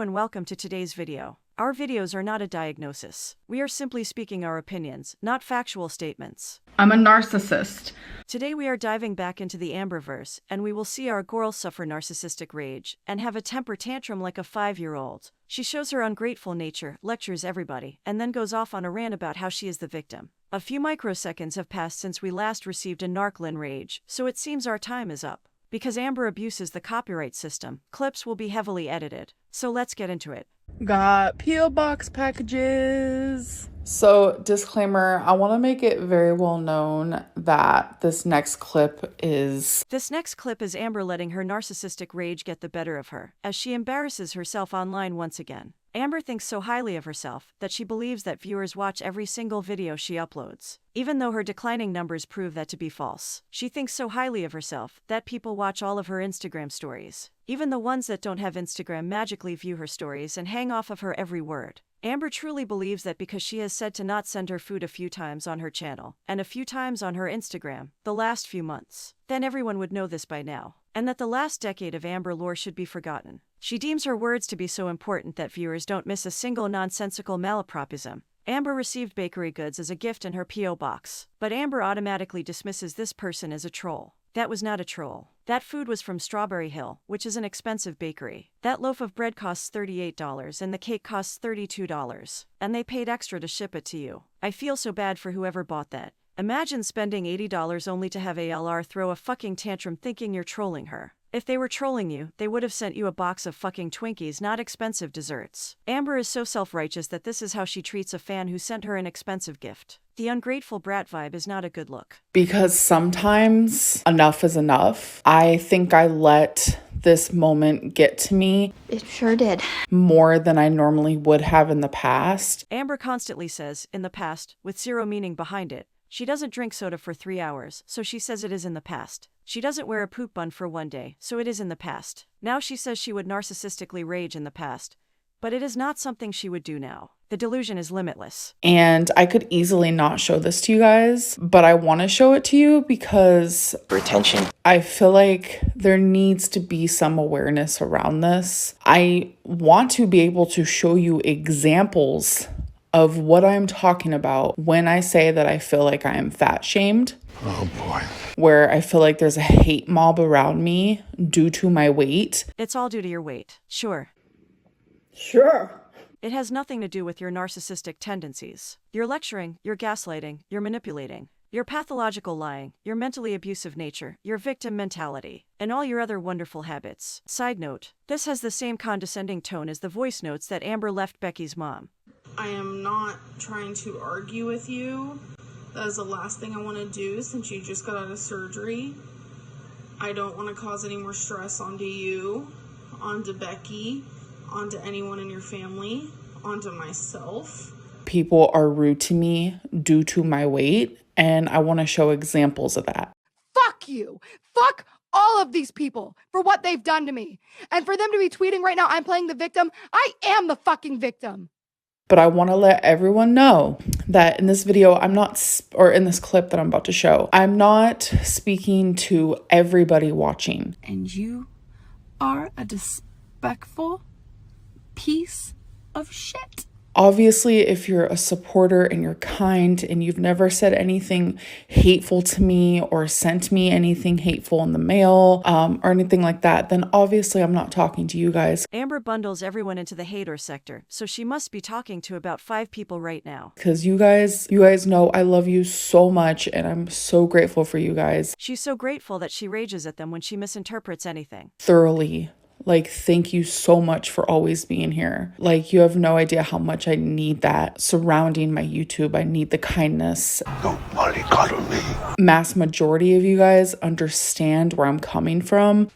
and welcome to today's video. Our videos are not a diagnosis. We are simply speaking our opinions, not factual statements. I'm a narcissist. Today we are diving back into the Amberverse, and we will see our girl suffer narcissistic rage and have a temper tantrum like a 5-year-old. She shows her ungrateful nature, lectures everybody, and then goes off on a rant about how she is the victim. A few microseconds have passed since we last received a Amberlynn Reid, so it seems our time is up. Because Amber abuses the copyright system, clips will be heavily edited. So let's get into it. Got P.O. box packages. So, disclaimer, I want to make it very well known that this next clip is Amber letting her narcissistic rage get the better of her, as she embarrasses herself online once again. Amber thinks so highly of herself that she believes that viewers watch every single video she uploads. Even though her declining numbers prove that to be false, she thinks so highly of herself that people watch all of her Instagram stories. Even the ones that don't have Instagram magically view her stories and hang off of her every word. Amber truly believes that because she has said to not send her food a few times on her channel, and a few times on her Instagram, the last few months, then everyone would know this by now, and that the last decade of Amber lore should be forgotten. She deems her words to be so important that viewers don't miss a single nonsensical malapropism. Amber received bakery goods as a gift in her P.O. box, but Amber automatically dismisses this person as a troll. That was not a troll. That food was from Strawberry Hill, which is an expensive bakery. That loaf of bread costs $38 and the cake costs $32, and they paid extra to ship it to you. I feel so bad for whoever bought that. Imagine spending $80 only to have ALR throw a fucking tantrum thinking you're trolling her. If they were trolling you, they would have sent you a box of fucking Twinkies, not expensive desserts. Amber is so self-righteous that this is how she treats a fan who sent her an expensive gift. The ungrateful brat vibe is not a good look. because sometimes enough is enough. I think I let this moment get to me. It sure did. More than I normally would have in the past. Amber constantly says, in the past, with zero meaning behind it. She doesn't drink soda for 3 hours, so she says it is in the past. She doesn't wear a poop bun for 1 day, so it is in the past. Now she says she would narcissistically rage in the past, but it is not something she would do now. The delusion is limitless. And I could easily not show this to you guys, but I want to show it to you because retention. I feel like there needs to be some awareness around this. I want to be able to show you examples of what I'm talking about when I say that I feel like I am fat shamed. Oh boy. Where I feel like there's a hate mob around me due to my weight. It's all due to your weight. Sure. It has nothing to do with your narcissistic tendencies. Your lecturing, your gaslighting, your manipulating, your pathological lying, your mentally abusive nature, your victim mentality, and all your other wonderful habits. Side note, this has the same condescending tone as the voice notes that Amber left Becky's mom. I am not trying to argue with you. That is the last thing I want to do since you just got out of surgery. I don't want to cause any more stress onto you, onto Becky, onto anyone in your family, onto myself. People are rude to me due to my weight, and I want to show examples of that. Fuck you. Fuck all of these people for what they've done to me. And for them to be tweeting right now, I'm playing the victim. I am the fucking victim. But I want to let everyone know that in this video, or in this clip that I'm about to show, I'm not speaking to everybody watching. And you are a disrespectful piece of shit. Obviously, if you're a supporter and you're kind and you've never said anything hateful to me or sent me anything hateful in the mail or anything like that, then obviously I'm not talking to you guys. Amber bundles everyone into the hater sector, so she must be talking to about 5 people right now. Because you guys know I love you so much and I'm so grateful for you guys. She's so grateful that she rages at them when she misinterprets anything. Thoroughly. Like, thank you so much for always being here. Like, you have no idea how much I need that surrounding my YouTube. I need the kindness. Nobody cuddle me. Mass majority of you guys understand where I'm coming from.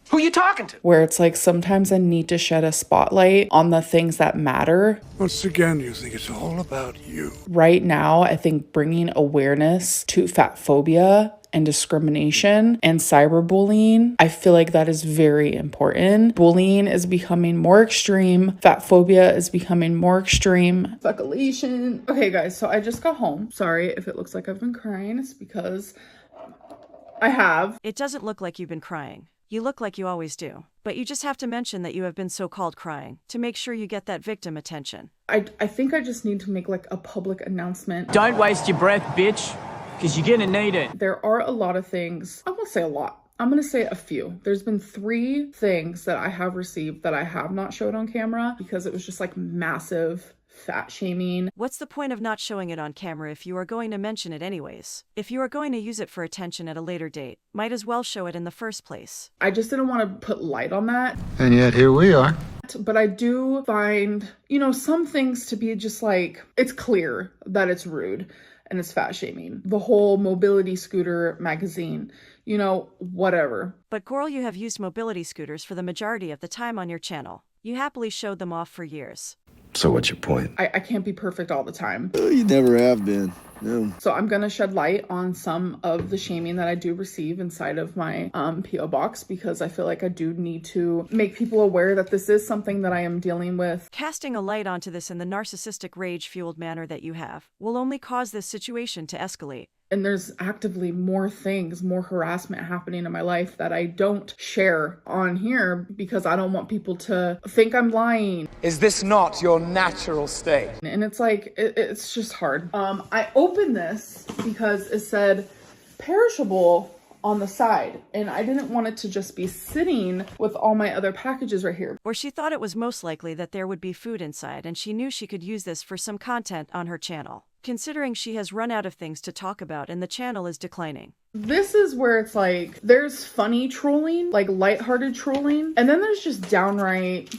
Who you talking to? Where it's like sometimes I need to shed a spotlight on the things that matter. Once again, you think it's all about you. Right now, I think bringing awareness to fat phobia and discrimination and cyberbullying, I feel like that is very important. Bullying is becoming more extreme. Fat phobia is becoming more extreme. Speculation. Okay, guys, so I just got home. Sorry if it looks like I've been crying. It's because I have. It doesn't look like you've been crying. You look like you always do. But you just have to mention that you have been so-called crying to make sure you get that victim attention. I think I just need to make like a public announcement. Don't waste your breath, bitch, because you're gonna need it. There are a lot of things. I won't say a lot. I'm gonna say a few. There's been 3 things that I have received that I have not showed on camera because it was just like massive fat shaming. What's the point of not showing it on camera if you are going to mention it anyways? If you are going to use it for attention at a later date, might as well show it in the first place. I just didn't want to put light on that. And yet here we are. But I do find, some things to be just like, it's clear that it's rude and it's fat shaming. The whole mobility scooter magazine, whatever. But girl, you have used mobility scooters for the majority of the time on your channel. You happily showed them off for years. So what's your point? I can't be perfect all the time. You never have been. No. So I'm going to shed light on some of the shaming that I do receive inside of my P.O. box because I feel like I do need to make people aware that this is something that I am dealing with. Casting a light onto this in the narcissistic rage-fueled manner that you have will only cause this situation to escalate. And there's actively more things, more harassment happening in my life that I don't share on here because I don't want people to think I'm lying. Is this not your natural state? And it's like, it's just hard. I opened this because it said perishable on the side, and I didn't want it to just be sitting with all my other packages right here. Or she thought it was most likely that there would be food inside and she knew she could use this for some content on her channel. Considering she has run out of things to talk about and the channel is declining. This is where it's like, there's funny trolling, like lighthearted trolling, and then there's just downright,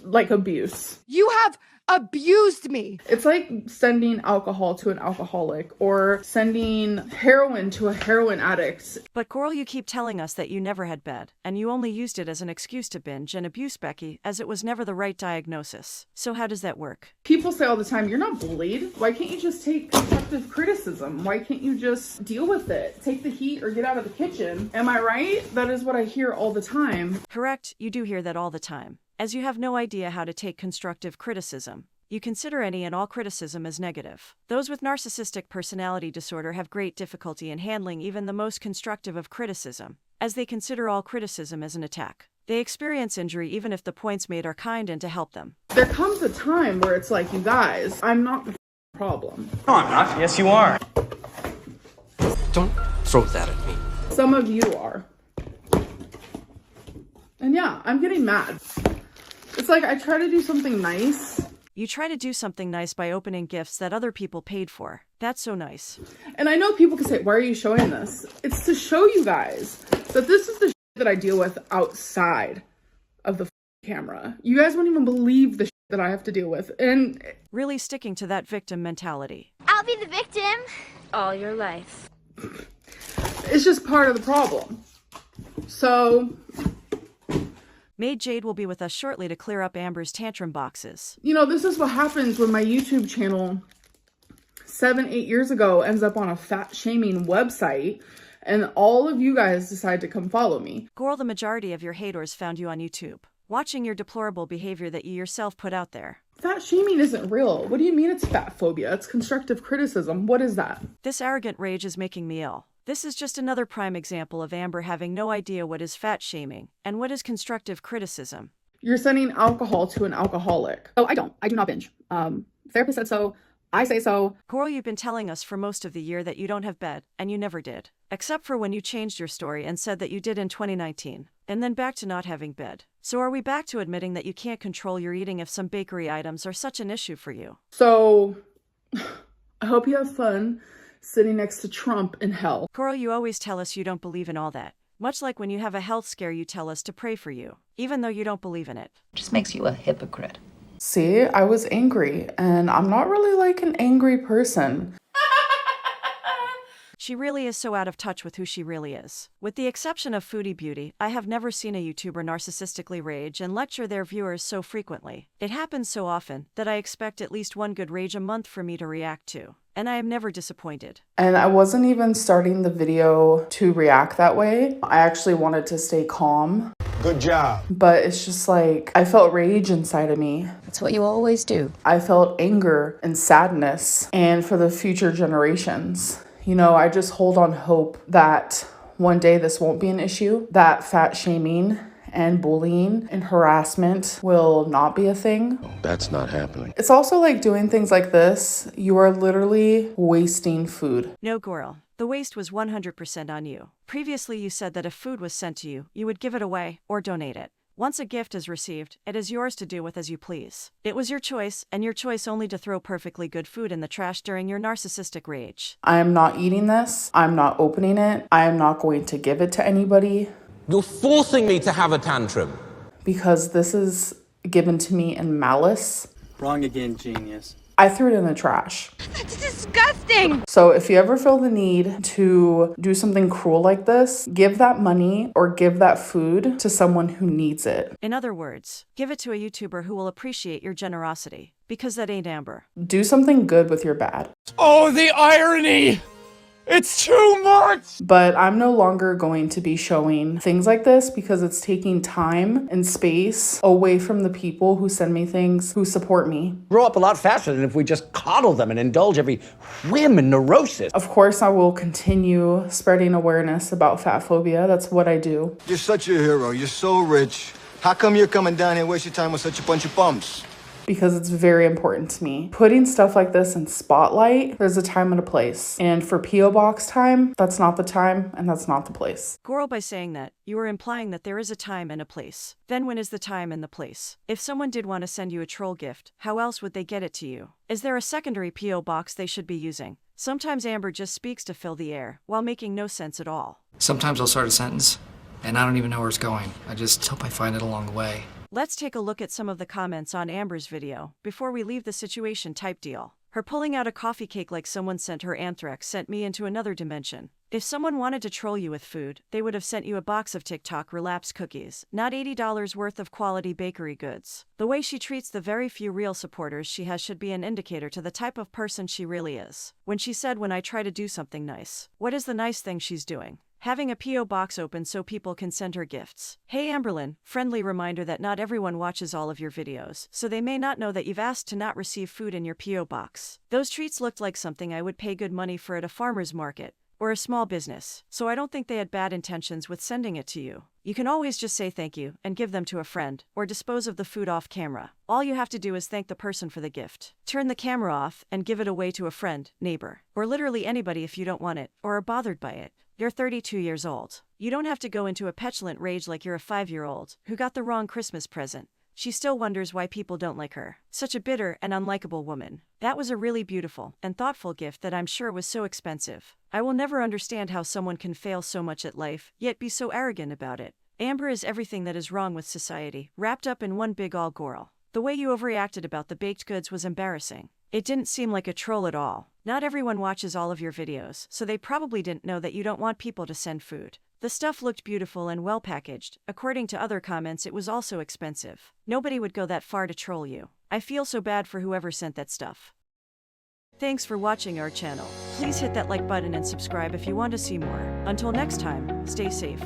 like, abuse. You have abused me. It's like sending alcohol to an alcoholic or sending heroin to a heroin addict. But Coral, you keep telling us that you never had bed, and you only used it as an excuse to binge and abuse Becky, as it was never the right diagnosis. So how does that work? People say all the time, you're not bullied. Why can't you just take constructive criticism? Why can't you just deal with it? Take the heat or get out of the kitchen. Am I right? That is what I hear all the time. Correct, you do hear that all the time. As you have no idea how to take constructive criticism, you consider any and all criticism as negative. Those with narcissistic personality disorder have great difficulty in handling even the most constructive of criticism, as they consider all criticism as an attack. They experience injury even if the points made are kind and to help them. There comes a time where it's like, you guys, I'm not the problem. No, I'm not. Yes, you are. Don't throw that at me. Some of you are. And yeah, I'm getting mad. It's like I try to do something nice. You try to do something nice by opening gifts that other people paid for. That's so nice. And I know people can say, why are you showing this? It's to show you guys that this is the shit that I deal with outside of the camera. You guys won't even believe the shit that I have to deal with. And really sticking to that victim mentality. I'll be the victim all your life. It's just part of the problem. So Maid Jade will be with us shortly to clear up Amber's tantrum boxes. This is what happens when my YouTube channel 7-8 years ago ends up on a fat shaming website and all of you guys decide to come follow me. Girl, the majority of your haters found you on YouTube, watching your deplorable behavior that you yourself put out there. Fat shaming isn't real. What do you mean it's fat phobia? It's constructive criticism. What is that? This arrogant rage is making me ill. This is just another prime example of Amber having no idea what is fat shaming and what is constructive criticism. You're sending alcohol to an alcoholic. Oh, I don't. I do not binge. Therapist said so. I say so. Coral, you've been telling us for most of the year that you don't have bed, and you never did. Except for when you changed your story and said that you did in 2019, and then back to not having bed. So are we back to admitting that you can't control your eating if some bakery items are such an issue for you? So, I hope you have fun sitting next to Trump in hell. Coral, you always tell us you don't believe in all that. Much like when you have a health scare, you tell us to pray for you, even though you don't believe in it. Just makes you a hypocrite. See, I was angry, and I'm not really like an angry person. She really is so out of touch with who she really is. With the exception of Foodie Beauty, I have never seen a YouTuber narcissistically rage and lecture their viewers so frequently. It happens so often that I expect at least one good rage a month for me to react to. And I am never disappointed. And I wasn't even starting the video to react that way. I actually wanted to stay calm. Good job. But it's just like, I felt rage inside of me. That's what you always do. I felt anger and sadness. And for the future generations, I just hold on hope that one day this won't be an issue, that fat shaming and bullying and harassment will not be a thing. That's not happening. It's also like doing things like this. You are literally wasting food. No, girl. The waste was 100% on you. Previously, you said that if food was sent to you, you would give it away or donate it. Once a gift is received, it is yours to do with as you please. It was your choice, and your choice only to throw perfectly good food in the trash during your narcissistic rage. I am not eating this. I'm not opening it. I am not going to give it to anybody. You're forcing me to have a tantrum. Because this is given to me in malice. Wrong again, genius. I threw it in the trash. That's disgusting! So if you ever feel the need to do something cruel like this, give that money or give that food to someone who needs it. In other words, give it to a YouTuber who will appreciate your generosity. Because that ain't Amber. Do something good with your bad. Oh, the irony! It's too much! But I'm no longer going to be showing things like this because it's taking time and space away from the people who send me things, who support me. Grow up a lot faster than if we just coddle them and indulge every whim and neurosis. Of course, I will continue spreading awareness about fat phobia. That's what I do. You're such a hero. You're so rich. How come you're coming down here and waste your time with such a bunch of bums? Because it's very important to me. Putting stuff like this in spotlight, there's a time and a place. And for P.O. Box time, that's not the time and that's not the place. Girl, by saying that, you are implying that there is a time and a place. Then when is the time and the place? If someone did want to send you a troll gift, how else would they get it to you? Is there a secondary P.O. box they should be using? Sometimes Amber just speaks to fill the air, while making no sense at all. Sometimes I'll start a sentence, and I don't even know where it's going. I just hope I find it along the way. Let's take a look at some of the comments on Amber's video before we leave the situation type deal. Her pulling out a coffee cake like someone sent her anthrax sent me into another dimension. If someone wanted to troll you with food, they would have sent you a box of TikTok relapse cookies, not $80 worth of quality bakery goods. The way she treats the very few real supporters she has should be an indicator to the type of person she really is. When she said, "When I try to do something nice," what is the nice thing she's doing? Having a P.O. box open so people can send her gifts. Hey Amberlynn, friendly reminder that not everyone watches all of your videos, so they may not know that you've asked to not receive food in your P.O. box. Those treats looked like something I would pay good money for at a farmer's market, or a small business, so I don't think they had bad intentions with sending it to you. You can always just say thank you and give them to a friend, or dispose of the food off camera. All you have to do is thank the person for the gift. Turn the camera off and give it away to a friend, neighbor, or literally anybody if you don't want it, or are bothered by it. You're 32 years old. You don't have to go into a petulant rage like you're a 5-year-old who got the wrong Christmas present. She still wonders why people don't like her. Such a bitter and unlikable woman. That was a really beautiful and thoughtful gift that I'm sure was so expensive. I will never understand how someone can fail so much at life, yet be so arrogant about it. Amber is everything that is wrong with society, wrapped up in one big all girl. The way you overreacted about the baked goods was embarrassing. It didn't seem like a troll at all. Not everyone watches all of your videos, so they probably didn't know that you don't want people to send food. The stuff looked beautiful and well packaged. According to other comments, it was also expensive. Nobody would go that far to troll you. I feel so bad for whoever sent that stuff. Thanks for watching our channel. Please hit that like button and subscribe if you want to see more. Until next time, stay safe.